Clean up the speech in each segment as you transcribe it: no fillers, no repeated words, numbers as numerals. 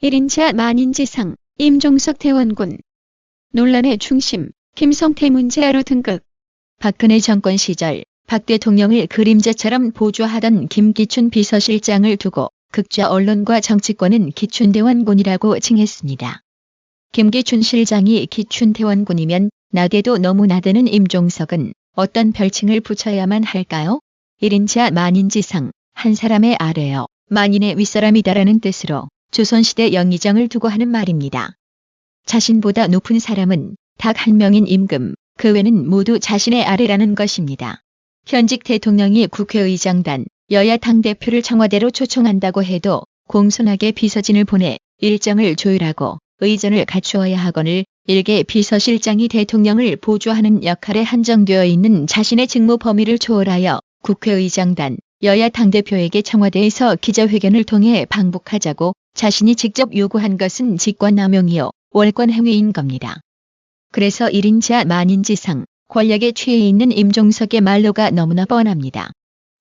1인자 만인지상, 임종석 대원군. 논란의 중심, 김성태 문제아로 등극. 박근혜 정권 시절 박 대통령을 그림자처럼 보좌하던 김기춘 비서실장을 두고 극좌 언론과 정치권은 기춘대원군이라고 칭했습니다. 김기춘 실장이 기춘대원군이면 나대도 너무 나대는 임종석은 어떤 별칭을 붙여야만 할까요? 1인자 만인지상, 한 사람의 아래요. 만인의 윗사람이다라는 뜻으로 조선시대 영의정을 두고 하는 말입니다. 자신보다 높은 사람은 딱 한 명인 임금, 그 외는 모두 자신의 아래라는 것입니다. 현직 대통령이 국회의장단, 여야 당대표를 청와대로 초청한다고 해도 공손하게 비서진을 보내 일정을 조율하고 의전을 갖추어야 하거늘 일개 비서실장이 대통령을 보좌하는 역할에 한정되어 있는 자신의 직무 범위를 초월하여 국회의장단, 여야 당대표에게 청와대에서 기자회견을 통해 방북하자고 자신이 직접 요구한 것은 직권남용이요 월권행위인 겁니다. 그래서 1인자 만인지상, 권력에 취해 있는 임종석의 말로가 너무나 뻔합니다.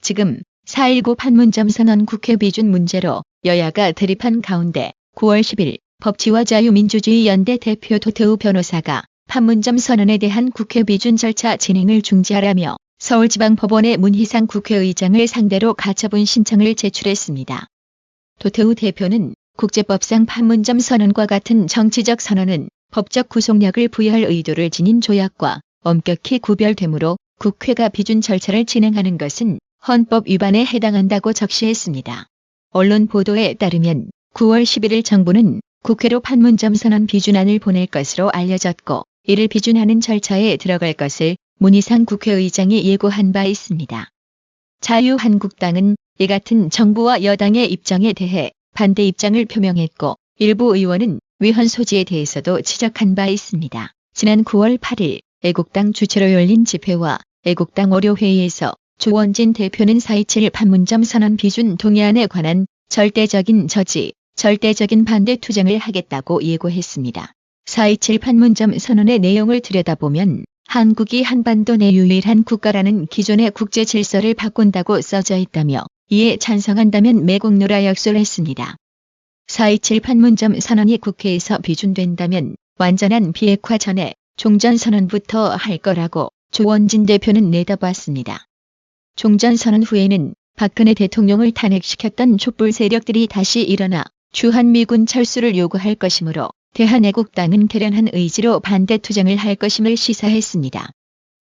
지금 4.19 판문점 선언 국회 비준 문제로 여야가 대립한 가운데 9월 10일 법치와 자유민주주의 연대 대표 도태우 변호사가 판문점 선언에 대한 국회 비준 절차 진행을 중지하라며 서울지방법원에 문희상 국회의장을 상대로 가처분 신청을 제출했습니다. 도태우 대표는 국제법상 판문점 선언과 같은 정치적 선언은 법적 구속력을 부여할 의도를 지닌 조약과 엄격히 구별되므로 국회가 비준 절차를 진행하는 것은 헌법 위반에 해당한다고 적시했습니다. 언론 보도에 따르면 9월 11일 정부는 국회로 판문점 선언 비준안을 보낼 것으로 알려졌고 이를 비준하는 절차에 들어갈 것을 문희상 국회의장이 예고한 바 있습니다. 자유한국당은 이 같은 정부와 여당의 입장에 대해 반대 입장을 표명했고 일부 의원은 위헌 소지에 대해서도 지적한 바 있습니다. 지난 9월 8일 애국당 주최로 열린 집회와 애국당 월요회의에서 조원진 대표는 4.27 판문점 선언 비준 동의안에 관한 절대적인 저지, 절대적인 반대 투쟁을 하겠다고 예고했습니다. 4.27 판문점 선언의 내용을 들여다보면 한국이 한반도 내 유일한 국가라는 기존의 국제 질서를 바꾼다고 써져 있다며 이에 찬성한다면 매국노라 역설을 했습니다. 4.27 판문점 선언이 국회에서 비준된다면 완전한 비핵화 전에 종전선언부터 할 거라고 조원진 대표는 내다봤습니다. 종전선언 후에는 박근혜 대통령을 탄핵시켰던 촛불 세력들이 다시 일어나 주한미군 철수를 요구할 것이므로 대한애국당은 결연한 의지로 반대 투쟁을 할 것임을 시사했습니다.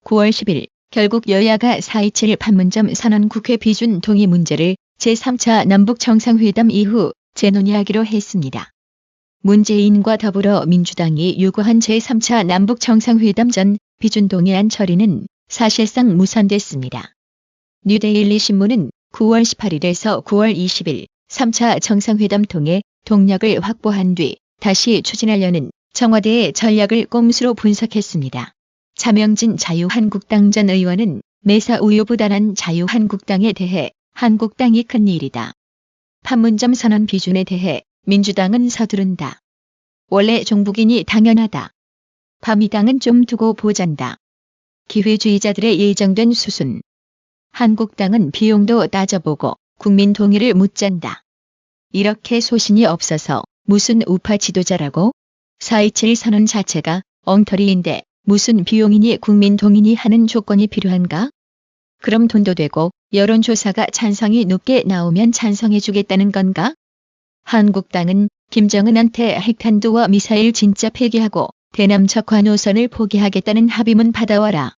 9월 10일 결국 여야가 4.27 판문점 선언 국회 비준 동의 문제를 제3차 남북정상회담 이후 재논의하기로 했습니다. 문재인과 더불어 민주당이 요구한 제3차 남북정상회담 전 비준 동의안 처리는 사실상 무산됐습니다. 뉴데일리 신문은 9월 18일에서 9월 20일 3차 정상회담 통해 동력을 확보한 뒤 다시 추진하려는 청와대의 전략을 꼼수로 분석했습니다. 차명진 자유한국당 전 의원은 매사 우유부단한 자유한국당에 대해 한국당이 큰일이다. 판문점 선언 비준에 대해 민주당은 서두른다. 원래 종북이니 당연하다. 바미당은 좀 두고 보잔다. 기회주의자들의 예정된 수순. 한국당은 비용도 따져보고 국민 동의를 묻잔다. 이렇게 소신이 없어서 무슨 우파 지도자라고? 4.27 선언 자체가 엉터리인데 무슨 비용이니 국민 동의니 하는 조건이 필요한가? 그럼 돈도 되고 여론조사가 찬성이 높게 나오면 찬성해주겠다는 건가? 한국당은 김정은한테 핵탄두와 미사일 진짜 폐기하고 대남척화 노선을 포기하겠다는 합의문 받아와라.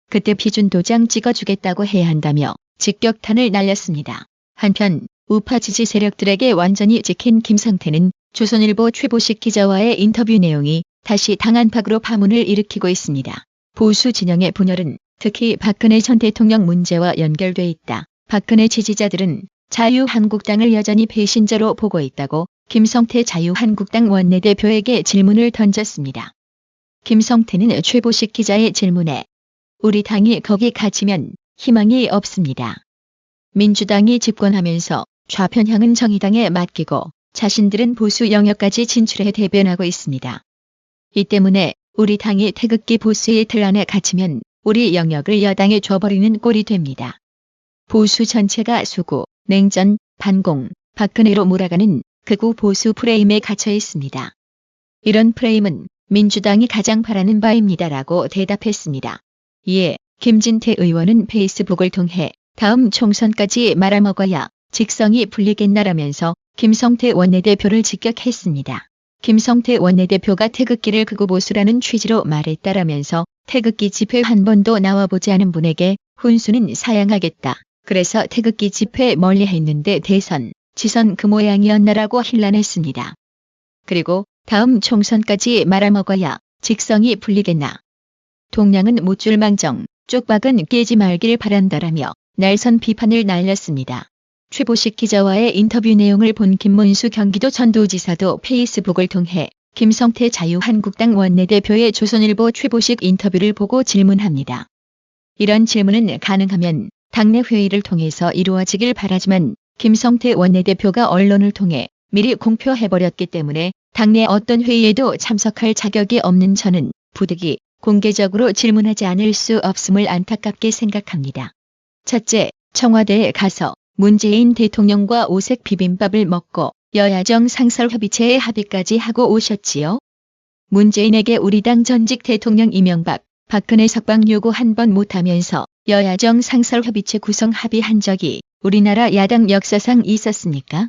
그때 비준 도장 찍어주겠다고 해야 한다며 직격탄을 날렸습니다. 한편 우파 지지 세력들에게 완전히 찍힌 김성태는 조선일보 최보식 기자와의 인터뷰 내용이 다시 당 안팎으로 파문을 일으키고 있습니다. 보수 진영의 분열은 특히 박근혜 전 대통령 문제와 연결돼 있다. 박근혜 지지자들은 자유한국당을 여전히 배신자로 보고 있다고 김성태 자유한국당 원내대표에게 질문을 던졌습니다. 김성태는 최보식 기자의 질문에 우리 당이 거기 갇히면 희망이 없습니다. 민주당이 집권하면서 좌편향은 정의당에 맡기고 자신들은 보수 영역까지 진출해 대변하고 있습니다. 이 때문에 우리 당이 태극기 보수의 틀 안에 갇히면 우리 영역을 여당에 줘버리는 꼴이 됩니다. 보수 전체가 수구, 냉전, 반공, 박근혜로 몰아가는 극우 보수 프레임에 갇혀 있습니다. 이런 프레임은 민주당이 가장 바라는 바입니다라고 대답했습니다. 이에 김진태 의원은 페이스북을 통해 다음 총선까지 말아먹어야 직성이 풀리겠나라면서 김성태 원내대표를 직격했습니다. 김성태 원내대표가 태극기를 극우 보수라는 취지로 말했다라면서 태극기 집회 한 번도 나와보지 않은 분에게 훈수는 사양하겠다. 그래서 태극기 집회 멀리 했는데 대선, 지선 그 모양이었나라고 힐난했습니다. 그리고 다음 총선까지 말아먹어야 직성이 풀리겠나. 동량은 못 줄 망정, 쪽박은 깨지 말길 바란다라며 날선 비판을 날렸습니다. 최보식 기자와의 인터뷰 내용을 본 김문수 경기도 전도지사도 페이스북을 통해 김성태 자유한국당 원내대표의 조선일보 최보식 인터뷰를 보고 질문합니다. 이런 질문은 가능하면 당내 회의를 통해서 이루어지길 바라지만 김성태 원내대표가 언론을 통해 미리 공표해버렸기 때문에 당내 어떤 회의에도 참석할 자격이 없는 저는 부득이 공개적으로 질문하지 않을 수 없음을 안타깝게 생각합니다. 첫째, 청와대에 가서 문재인 대통령과 오색 비빔밥을 먹고 여야정 상설협의체에 합의까지 하고 오셨지요. 문재인에게 우리 당 전직 대통령 이명박, 박근혜 석방 요구 한 번 못하면서 여야정 상설협의체 구성 합의한 적이 우리나라 야당 역사상 있었습니까?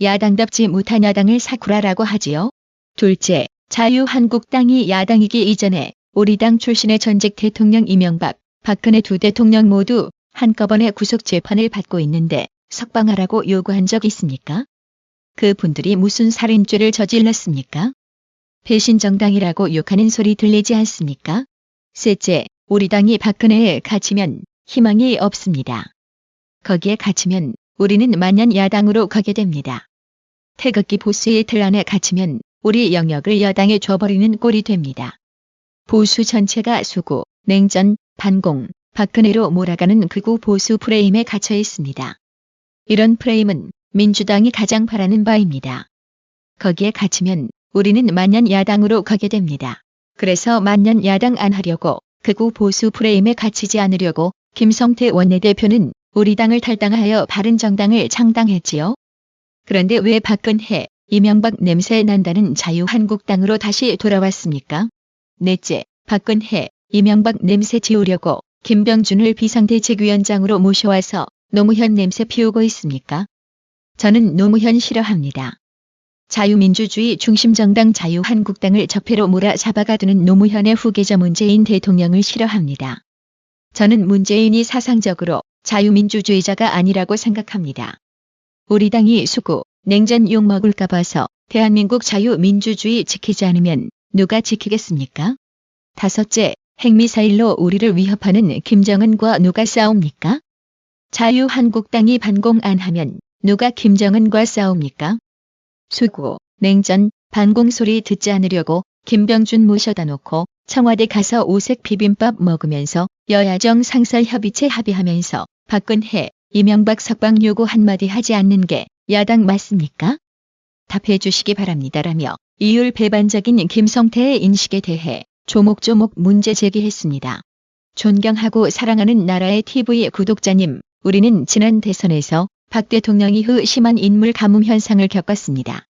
야당답지 못한 야당을 사쿠라라고 하지요. 둘째, 자유한국당이 야당이기 이전에 우리 당 출신의 전직 대통령 이명박, 박근혜 두 대통령 모두 한꺼번에 구속재판을 받고 있는데 석방하라고 요구한 적 있습니까? 그 분들이 무슨 살인죄를 저질렀습니까? 배신정당이라고 욕하는 소리 들리지 않습니까? 셋째, 우리 당이 박근혜에 갇히면 희망이 없습니다. 거기에 갇히면 우리는 만년 야당으로 가게 됩니다. 태극기 보수의 틀 안에 갇히면 우리 영역을 여당에 줘버리는 꼴이 됩니다. 보수 전체가 수구, 냉전, 반공, 박근혜로 몰아가는 극우 보수 프레임에 갇혀 있습니다. 이런 프레임은 민주당이 가장 바라는 바입니다. 거기에 갇히면 우리는 만년 야당으로 가게 됩니다. 그래서 만년 야당 안 하려고 극우 보수 프레임에 갇히지 않으려고 김성태 원내대표는 우리 당을 탈당하여 바른정당을 창당했지요. 그런데 왜 박근혜, 이명박 냄새 난다는 자유한국당으로 다시 돌아왔습니까? 넷째, 박근혜, 이명박 냄새 지우려고 김병준을 비상대책위원장으로 모셔와서 노무현 냄새 피우고 있습니까? 저는 노무현 싫어합니다. 자유민주주의 중심정당 자유한국당을 적폐로 몰아잡아가두는 노무현의 후계자 문재인 대통령을 싫어합니다. 저는 문재인이 사상적으로 자유민주주의자가 아니라고 생각합니다. 우리 당이 수구, 냉전 욕먹을까 봐서 대한민국 자유민주주의 지키지 않으면 누가 지키겠습니까? 다섯째, 핵미사일로 우리를 위협하는 김정은과 누가 싸웁니까? 자유한국당이 반공 안 하면 누가 김정은과 싸웁니까? 수구, 냉전, 반공 소리 듣지 않으려고 김병준 모셔다 놓고 청와대 가서 오색 비빔밥 먹으면서 여야정 상설협의체 합의하면서 박근혜, 이명박 석방 요구 한마디 하지 않는 게 야당 맞습니까? 답해 주시기 바랍니다라며 이율 배반적인 김성태의 인식에 대해 조목조목 문제 제기했습니다. 존경하고 사랑하는 나라의 TV 구독자님, 우리는 지난 대선에서 박 대통령 이후 심한 인물 가뭄 현상을 겪었습니다.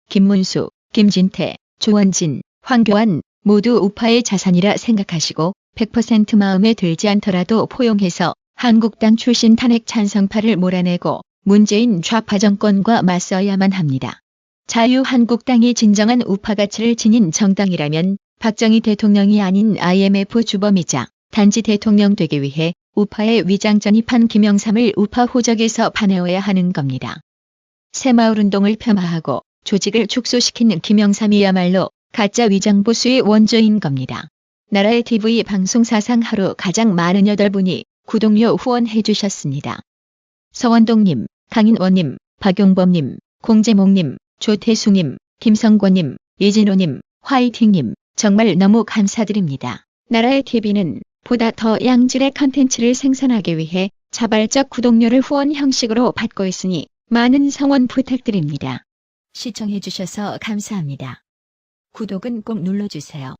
김문수, 김진태, 조원진, 황교안 모두 우파의 자산이라 생각하시고 100% 마음에 들지 않더라도 포용해서 한국당 출신 탄핵 찬성파를 몰아내고 문재인 좌파 정권과 맞서야만 합니다. 자유한국당이 진정한 우파 가치를 지닌 정당이라면 박정희 대통령이 아닌 IMF 주범이자 단지 대통령 되기 위해 우파의 위장 전입한 김영삼을 우파 호적에서 파내어야 하는 겁니다. 새마을운동을 폄하하고 조직을 축소시킨 김영삼이야말로 가짜 위장보수의 원조인 겁니다. 나라의 TV 방송 사상 하루 가장 많은 8분이 구독료 후원해 주셨습니다. 서원동님, 강인원님, 박용범님, 공재목님, 조태수님, 김성권님, 이진호님, 화이팅님 정말 너무 감사드립니다. 나라의 TV는 보다 더 양질의 컨텐츠를 생산하기 위해 자발적 구독료를 후원 형식으로 받고 있으니 많은 성원 부탁드립니다. 시청해 주셔서 감사합니다. 구독은 꼭 눌러주세요.